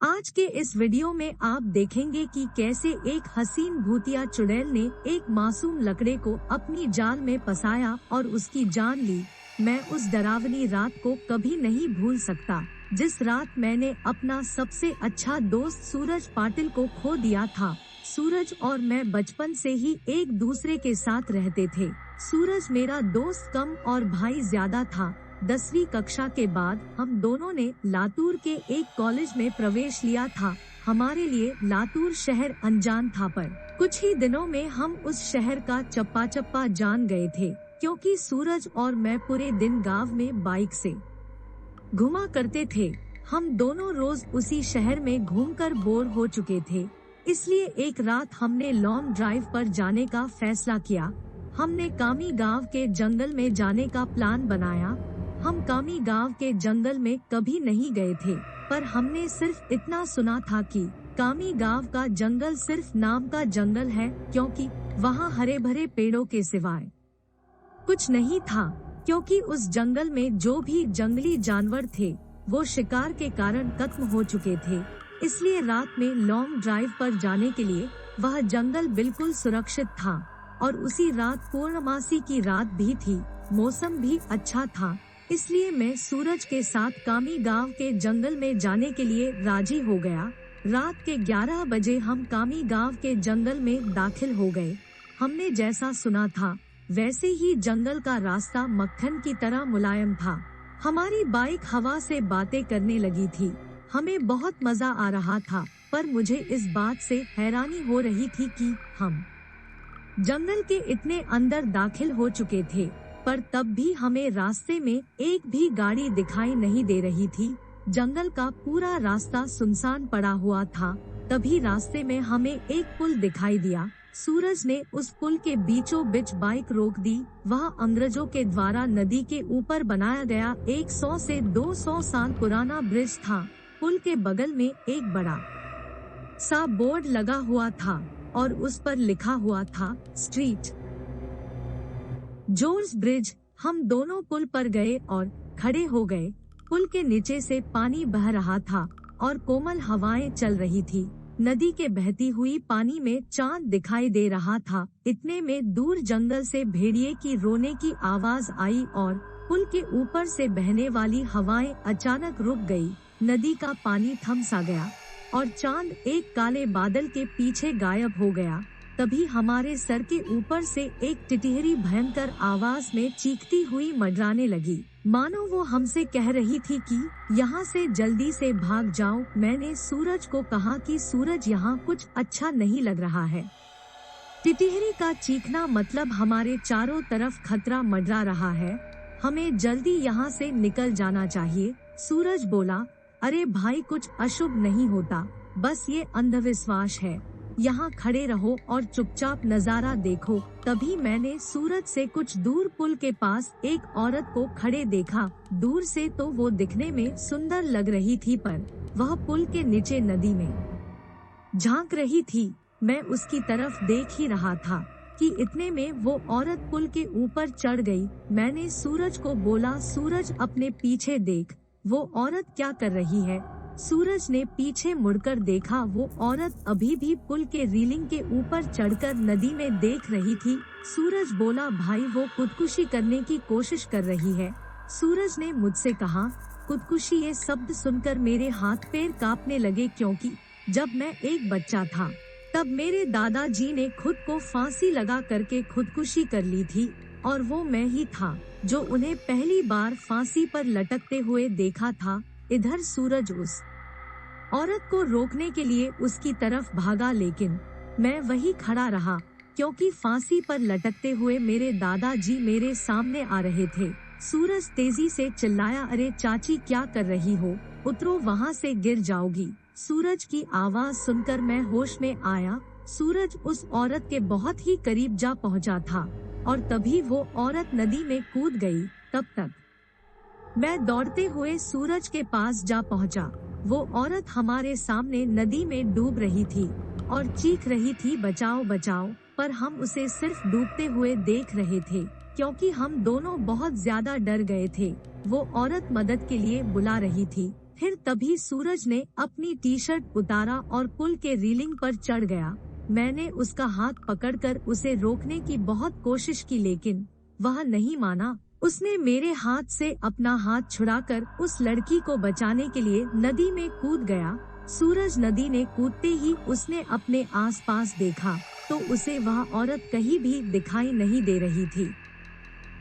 आज के इस वीडियो में आप देखेंगे कि कैसे एक हसीन भूतिया चुड़ैल ने एक मासूम लकड़े को अपनी जाल में फंसाया और उसकी जान ली। मैं उस डरावनी रात को कभी नहीं भूल सकता, जिस रात मैंने अपना सबसे अच्छा दोस्त सूरज पाटिल को खो दिया था। सूरज और मैं बचपन से ही एक दूसरे के साथ रहते थे। सूरज मेरा दोस्त कम और भाई ज्यादा था। 10वीं कक्षा के बाद हम दोनों ने लातूर के एक कॉलेज में प्रवेश लिया था। हमारे लिए लातूर शहर अनजान था, पर कुछ ही दिनों में हम उस शहर का चप्पा चप्पा जान गए थे, क्योंकि सूरज और मैं पूरे दिन गांव में बाइक से घुमा करते थे। हम दोनों रोज उसी शहर में घूमकर बोर हो चुके थे, इसलिए एक रात हमने लॉन्ग ड्राइव पर जाने का फैसला किया। हमने कामी गांव के जंगल में जाने का प्लान बनाया। हम कामी गांव के जंगल में कभी नहीं गए थे, पर हमने सिर्फ इतना सुना था कि कामी गांव का जंगल सिर्फ नाम का जंगल है, क्योंकि वहाँ हरे भरे पेड़ों के सिवाय कुछ नहीं था। क्योंकि उस जंगल में जो भी जंगली जानवर थे वो शिकार के कारण खत्म हो चुके थे, इसलिए रात में लॉन्ग ड्राइव पर जाने के लिए वह जंगल बिल्कुल सुरक्षित था। और उसी रात पूर्णमासी की रात भी थी, मौसम भी अच्छा था, इसलिए मैं सूरज के साथ कामी गांव के जंगल में जाने के लिए राजी हो गया। रात के 11 बजे हम कामी गांव के जंगल में दाखिल हो गए। हमने जैसा सुना था वैसे ही जंगल का रास्ता मक्खन की तरह मुलायम था। हमारी बाइक हवा से बातें करने लगी थी। हमें बहुत मजा आ रहा था, पर मुझे इस बात से हैरानी हो रही थी कि हम जंगल के इतने अंदर दाखिल हो चुके थे, पर तब भी हमें रास्ते में एक भी गाड़ी दिखाई नहीं दे रही थी। जंगल का पूरा रास्ता सुनसान पड़ा हुआ था। तभी रास्ते में हमें एक पुल दिखाई दिया। सूरज ने उस पुल के बीचों बीच बाइक रोक दी। वह अंग्रेजों के द्वारा नदी के ऊपर बनाया गया 100 से 200 साल पुराना ब्रिज था। पुल के बगल में एक बड़ा सा बोर्ड लगा हुआ था और उस पर लिखा हुआ था स्ट्रीट जॉर्ज ब्रिज। हम दोनों पुल पर गए और खड़े हो गए। पुल के नीचे से पानी बह रहा था और कोमल हवाएं चल रही थी। नदी के बहती हुई पानी में चांद दिखाई दे रहा था। इतने में दूर जंगल से भेड़िए की रोने की आवाज आई और पुल के ऊपर से बहने वाली हवाएं अचानक रुक गई। नदी का पानी थम सा गया और चांद एक काले बादल के पीछे गायब हो गया। तभी हमारे सर के ऊपर से एक टिटहरी भयंकर आवाज में चीखती हुई मंडराने लगी, मानो वो हमसे कह रही थी कि यहाँ से जल्दी से भाग जाओ। मैंने सूरज को कहा कि सूरज, यहाँ कुछ अच्छा नहीं लग रहा है। टिटहरी का चीखना मतलब हमारे चारों तरफ खतरा मंडरा रहा है, हमें जल्दी यहाँ से निकल जाना चाहिए। सूरज बोला, अरे भाई, कुछ अशुभ नहीं होता, बस ये अंधविश्वास है। यहाँ खड़े रहो और चुपचाप नजारा देखो। तभी मैंने सूरज से कुछ दूर पुल के पास एक औरत को खड़े देखा। दूर से तो वो दिखने में सुंदर लग रही थी, पर वह पुल के नीचे नदी में झांक रही थी। मैं उसकी तरफ देख ही रहा था कि इतने में वो औरत पुल के ऊपर चढ़ गई। मैंने सूरज को बोला, सूरज अपने पीछे देख, वो औरत क्या कर रही है। सूरज ने पीछे मुड़कर देखा। वो औरत अभी भी पुल के रेलिंग के ऊपर चढ़कर नदी में देख रही थी। सूरज बोला, भाई, वो खुदकुशी करने की कोशिश कर रही है। सूरज ने मुझसे कहा, खुदकुशी। ये शब्द सुनकर मेरे हाथ पैर कांपने लगे, क्योंकि जब मैं एक बच्चा था तब मेरे दादाजी ने खुद को फांसी लगा करके खुदकुशी कर ली थी, और वो मैं ही था जो उन्हें पहली बार फांसी पर लटकते हुए देखा था। इधर सूरज उस औरत को रोकने के लिए उसकी तरफ भागा, लेकिन मैं वही खड़ा रहा, क्योंकि फांसी पर लटकते हुए मेरे दादाजी मेरे सामने आ रहे थे। सूरज तेजी से चिल्लाया, अरे चाची, क्या कर रही हो, उतरो, वहाँ से गिर जाओगी। सूरज की आवाज सुनकर मैं होश में आया। सूरज उस औरत के बहुत ही करीब जा पहुँचा था और तभी वो औरत नदी में कूद गई। तब तक मैं दौड़ते हुए सूरज के पास जा पहुंचा। वो औरत हमारे सामने नदी में डूब रही थी और चीख रही थी, बचाओ बचाओ, पर हम उसे सिर्फ डूबते हुए देख रहे थे, क्योंकि हम दोनों बहुत ज्यादा डर गए थे। वो औरत मदद के लिए बुला रही थी। फिर तभी सूरज ने अपनी टी-शर्ट उतारा और पुल के रेलिंग पर चढ़ गया। मैंने उसका हाथ पकड़कर उसे रोकने की बहुत कोशिश की, लेकिन वह नहीं माना। उसने मेरे हाथ से अपना हाथ छुड़ाकर उस लड़की को बचाने के लिए नदी में कूद गया। सूरज नदी में कूदते ही उसने अपने आसपास देखा तो उसे वह औरत कहीं भी दिखाई नहीं दे रही थी।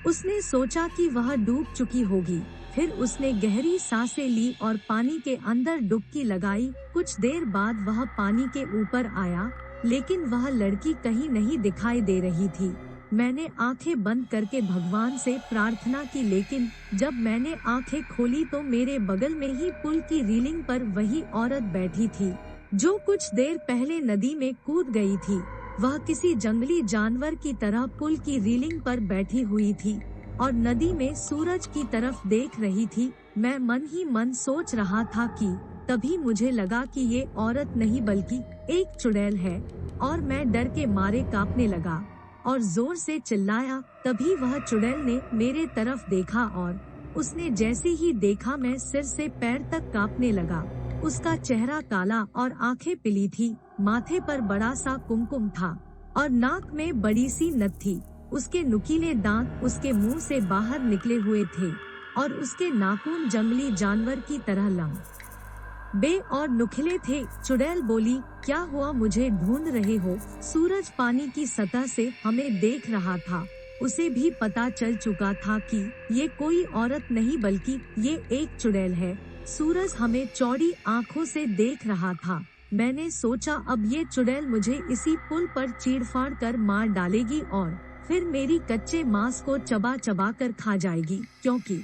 उसने सोचा कि वह डूब चुकी होगी। फिर उसने गहरी सांसें ली और पानी के अंदर डुबकी लगाई। कुछ देर बाद वह पानी के ऊपर आया, लेकिन वह लड़की कहीं नहीं दिखाई दे रही थी। मैंने आंखें बंद करके भगवान से प्रार्थना की, लेकिन जब मैंने आंखें खोली तो मेरे बगल में ही पुल की रेलिंग पर वही औरत बैठी थी जो कुछ देर पहले नदी में कूद गई थी। वह किसी जंगली जानवर की तरह पुल की रेलिंग पर बैठी हुई थी और नदी में सूरज की तरफ देख रही थी। मैं मन ही मन सोच रहा था कि तभी मुझे लगा कि ये औरत नहीं बल्कि एक चुड़ैल है और मैं डर के मारे कांपने लगा और जोर से चिल्लाया। तभी वह चुड़ैल ने मेरे तरफ देखा और उसने जैसे ही देखा मैं सिर से पैर तक कांपने लगा। उसका चेहरा काला और आंखें पीली थी। माथे पर बड़ा सा कुमकुम था और नाक में बड़ी सी नथ थी। उसके नुकीले दांत उसके मुंह से बाहर निकले हुए थे और उसके नाखून जंगली जानवर की तरह लंबे और नुकीले थे। चुड़ैल बोली, क्या हुआ, मुझे ढूंढ रहे हो? सूरज पानी की सतह से हमें देख रहा था। उसे भी पता चल चुका था कि ये कोई औरत नहीं बल्कि ये एक चुड़ैल है। सूरज हमें चौड़ी आंखों से देख रहा था। मैंने सोचा अब ये चुड़ैल मुझे इसी पुल पर चीड़-फाड़ कर मार डालेगी और फिर मेरी कच्चे मांस को चबा चबा कर खा जाएगी, क्योंकि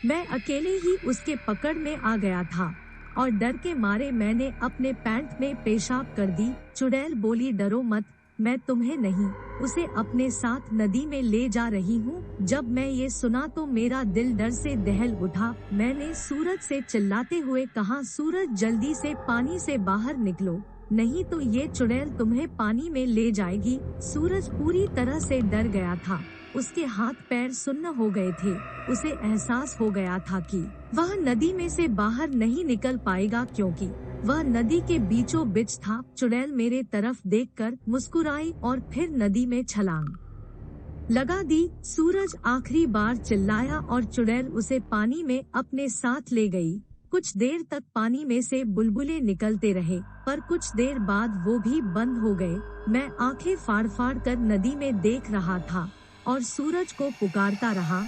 मैं अकेले ही उसके पकड़ में आ गया था और डर के मारे मैंने अपने पैंट में पेशाब कर दी। चुड़ैल बोली, डरो मत, मैं तुम्हें नहीं, उसे अपने साथ नदी में ले जा रही हूँ। जब मैं ये सुना तो मेरा दिल डर से दहल उठा। मैंने सूरज से चिल्लाते हुए कहा, सूरज जल्दी से पानी से बाहर निकलो, नहीं तो ये चुड़ैल तुम्हें पानी में ले जाएगी। सूरज पूरी तरह से डर गया था। उसके हाथ पैर सुन्न हो गए थे। उसे एहसास हो गया था कि वह नदी में से बाहर नहीं निकल पाएगा क्योंकि वह नदी के बीचों बीच था। चुड़ैल मेरे तरफ देखकर मुस्कुराई और फिर नदी में छलांग लगा दी। सूरज आखिरी बार चिल्लाया और चुड़ैल उसे पानी में अपने साथ ले गई। कुछ देर तक पानी में से बुलबुले निकलते रहे, पर कुछ देर बाद वो भी बंद हो गए। मैं आंखें फाड़-फाड़ कर नदी में देख रहा था और सूरज को पुकारता रहा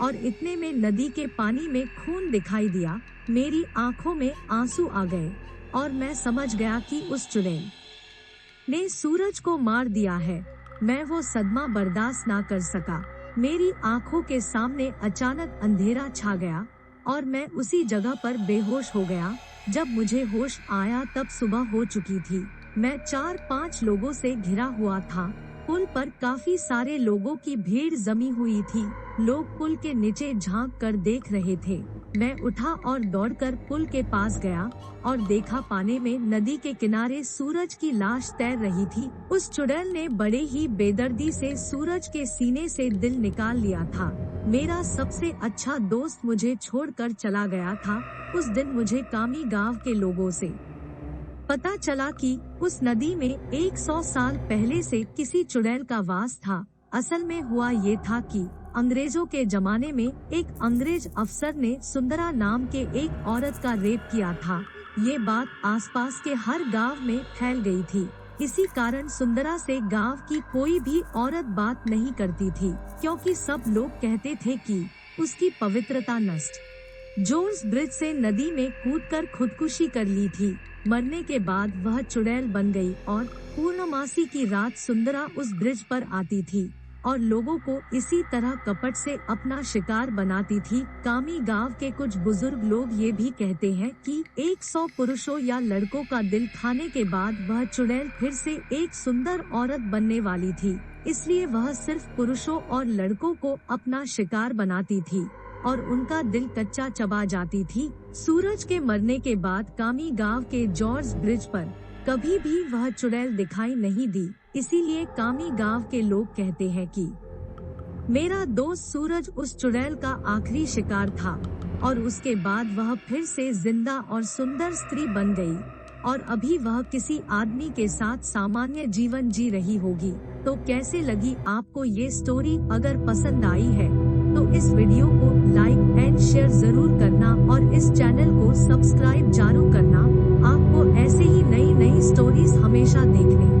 और इतने में नदी के पानी में खून दिखाई दिया। मेरी आंखों में आंसू आ गए और मैं समझ गया कि उस चुड़ैल ने सूरज को मार दिया है। मैं वो सदमा बर्दाश्त ना कर सका। मेरी आंखों के सामने अचानक अंधेरा छा गया और मैं उसी जगह पर बेहोश हो गया। जब मुझे होश आया तब सुबह हो चुकी थी। मैं 4-5 लोगों से घिरा हुआ था। पुल पर काफी सारे लोगों की भीड़ जमी हुई थी। लोग पुल के नीचे झांक कर देख रहे थे। मैं उठा और दौड़कर पुल के पास गया और देखा पानी में नदी के किनारे सूरज की लाश तैर रही थी। उस चुड़ैल ने बड़े ही बेदर्दी से सूरज के सीने से दिल निकाल लिया था। मेरा सबसे अच्छा दोस्त मुझे छोड़कर चला गया था। उस दिन मुझे कामी गांव के लोगों से पता चला कि उस नदी में 100 साल पहले से किसी चुड़ैल का वास था। असल में हुआ ये था कि अंग्रेजों के जमाने में एक अंग्रेज अफसर ने सुंदरा नाम के एक औरत का रेप किया था। ये बात आसपास के हर गांव में फैल गई थी। इसी कारण सुंदरा से गांव की कोई भी औरत बात नहीं करती थी, क्योंकि सब लोग कहते थे कि उसकी पवित्रता नष्ट। जोर्ज ब्रिज से नदी में कूदकर खुदकुशी कर ली थी। मरने के बाद वह चुड़ैल बन गई और पूर्णमासी की रात सुंदरा उस ब्रिज पर आती थी और लोगों को इसी तरह कपट से अपना शिकार बनाती थी। कामी गांव के कुछ बुजुर्ग लोग ये भी कहते हैं कि 100 पुरुषों या लड़कों का दिल खाने के बाद वह चुड़ैल फिर से एक सुंदर औरत बनने वाली थी, इसलिए वह सिर्फ पुरुषों और लड़कों को अपना शिकार बनाती थी और उनका दिल कच्चा चबा जाती थी। सूरज के मरने के बाद कामी गांव के जॉर्ज ब्रिज पर कभी भी वह चुड़ैल दिखाई नहीं दी, इसीलिए कामी गांव के लोग कहते हैं कि मेरा दोस्त सूरज उस चुड़ैल का आखिरी शिकार था। और उसके बाद वह फिर से जिंदा और सुंदर स्त्री बन गई और अभी वह किसी आदमी के साथ सामान्य जीवन जी रही होगी। तो कैसे लगी आपको ये स्टोरी? अगर पसंद आई है तो इस वीडियो को लाइक एंड शेयर जरूर करना और इस चैनल को सब्सक्राइब जरूर करना, आपको ऐसे ही नई नई स्टोरीज हमेशा देखने